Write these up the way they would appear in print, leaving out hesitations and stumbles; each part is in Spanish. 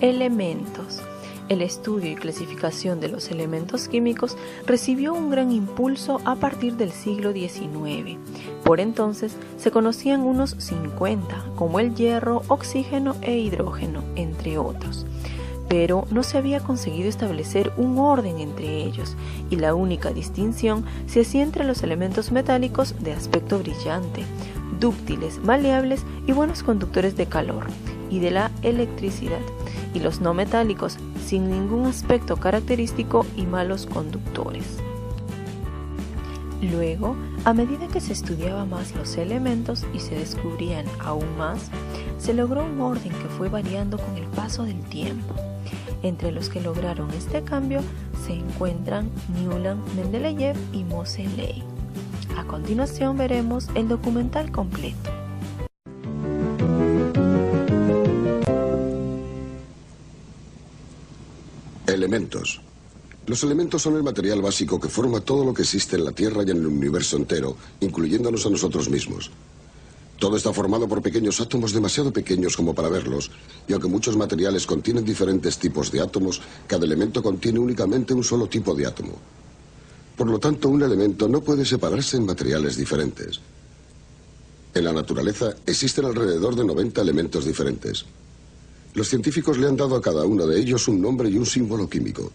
Elementos. El estudio y clasificación de los elementos químicos recibió un gran impulso a partir del siglo XIX. Por entonces se conocían unos 50, como el hierro, oxígeno e hidrógeno, entre otros. Pero no se había conseguido establecer un orden entre ellos, y la única distinción se hacía entre los elementos metálicos de aspecto brillante, dúctiles, maleables y buenos conductores de calor y de la electricidad, y los no metálicos, sin ningún aspecto característico y malos conductores. Luego, a medida que se estudiaba más los elementos y se descubrían aún más, se logró un orden que fue variando con el paso del tiempo. Entre los que lograron este cambio se encuentran Newland, Mendeleev y Moseley. A continuación veremos el documental completo. Elementos. Los elementos son el material básico que forma todo lo que existe en la Tierra y en el universo entero, incluyéndonos a nosotros mismos. Todo está formado por pequeños átomos demasiado pequeños como para verlos, y aunque muchos materiales contienen diferentes tipos de átomos, cada elemento contiene únicamente un solo tipo de átomo. Por lo tanto, un elemento no puede separarse en materiales diferentes. En la naturaleza existen alrededor de 90 elementos diferentes. Los científicos le han dado a cada uno de ellos un nombre y un símbolo químico.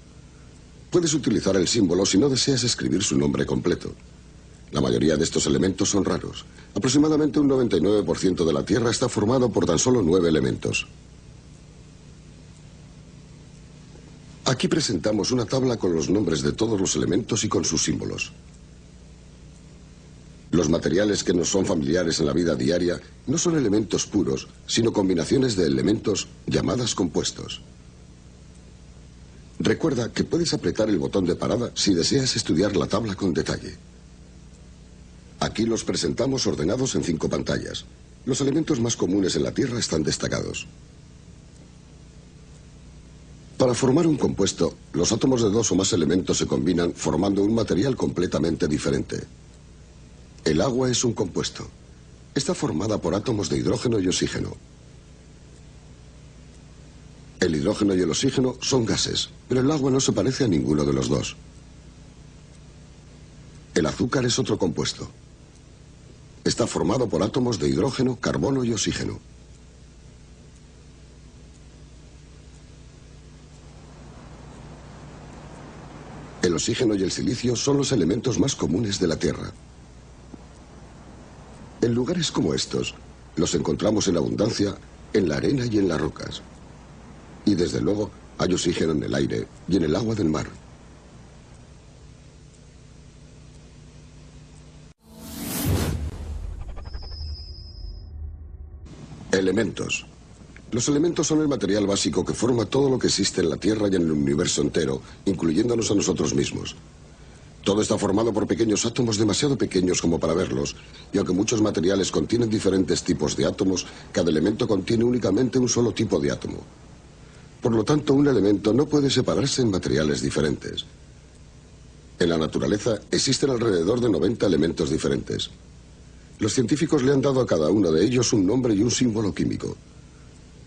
Puedes utilizar el símbolo si no deseas escribir su nombre completo. La mayoría de estos elementos son raros. Aproximadamente un 99% de la Tierra está formado por tan solo 9 elementos. Aquí presentamos una tabla con los nombres de todos los elementos y con sus símbolos. Los materiales que nos son familiares en la vida diaria no son elementos puros, sino combinaciones de elementos llamadas compuestos. Recuerda que puedes apretar el botón de parada si deseas estudiar la tabla con detalle. Aquí los presentamos ordenados en 5 pantallas. Los elementos más comunes en la Tierra están destacados. Para formar un compuesto, los átomos de 2 o más elementos se combinan formando un material completamente diferente. El agua es un compuesto. Está formada por átomos de hidrógeno y oxígeno. El hidrógeno y el oxígeno son gases, pero el agua no se parece a ninguno de los dos. El azúcar es otro compuesto. Está formado por átomos de hidrógeno, carbono y oxígeno. El oxígeno y el silicio son los elementos más comunes de la Tierra. En lugares como estos, los encontramos en abundancia en la arena y en las rocas. Y desde luego, hay oxígeno en el aire y en el agua del mar. Elementos. Los elementos son el material básico que forma todo lo que existe en la Tierra y en el universo entero, incluyéndonos a nosotros mismos. Todo está formado por pequeños átomos demasiado pequeños como para verlos, y aunque muchos materiales contienen diferentes tipos de átomos, cada elemento contiene únicamente un solo tipo de átomo. Por lo tanto, un elemento no puede separarse en materiales diferentes. En la naturaleza existen alrededor de 90 elementos diferentes. Los científicos le han dado a cada uno de ellos un nombre y un símbolo químico.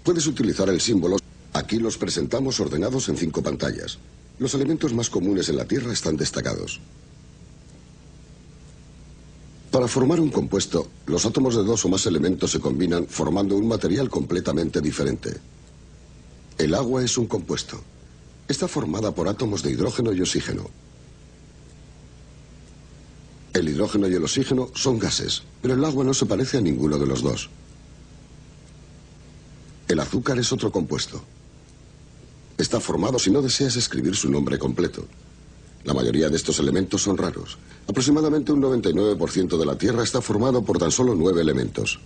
Puedes utilizar el símbolo. Aquí los presentamos ordenados en 5 pantallas. Los elementos más comunes en la Tierra están destacados. Para formar un compuesto, los átomos de 2 o más elementos se combinan formando un material completamente diferente. El agua es un compuesto. Está formada por átomos de hidrógeno y oxígeno. El hidrógeno y el oxígeno son gases, pero el agua no se parece a ninguno de los dos. El azúcar es otro compuesto. Está formado si no deseas escribir su nombre completo. La mayoría de estos elementos son raros. Aproximadamente un 99% de la Tierra está formado por tan solo 9 elementos.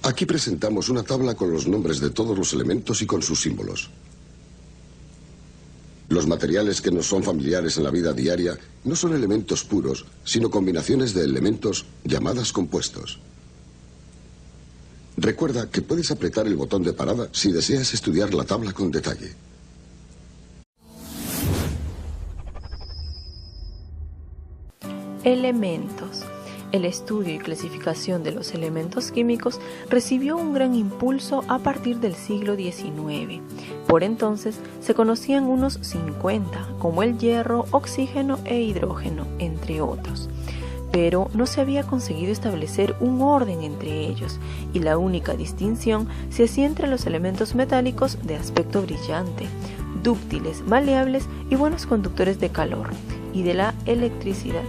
Aquí presentamos una tabla con los nombres de todos los elementos y con sus símbolos. Los materiales que nos son familiares en la vida diaria no son elementos puros, sino combinaciones de elementos llamadas compuestos. Recuerda que puedes apretar el botón de parada si deseas estudiar la tabla con detalle. Elementos. El estudio y clasificación de los elementos químicos recibió un gran impulso a partir del siglo XIX. Por entonces se conocían unos 50, como el hierro, oxígeno e hidrógeno, entre otros. Pero no se había conseguido establecer un orden entre ellos, y la única distinción se hacía entre los elementos metálicos de aspecto brillante, dúctiles, maleables y buenos conductores de calor y de la electricidad,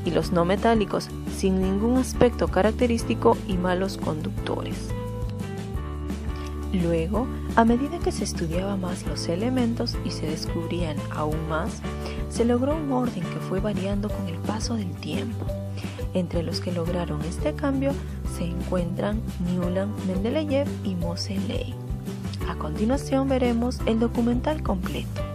y los no metálicos, sin ningún aspecto característico y malos conductores. Luego, a medida que se estudiaba más los elementos y se descubrían aún más, se logró un orden que fue variando con el paso del tiempo. Entre los que lograron este cambio se encuentran Newland, Mendeleev y Moseley. A continuación veremos el documental completo.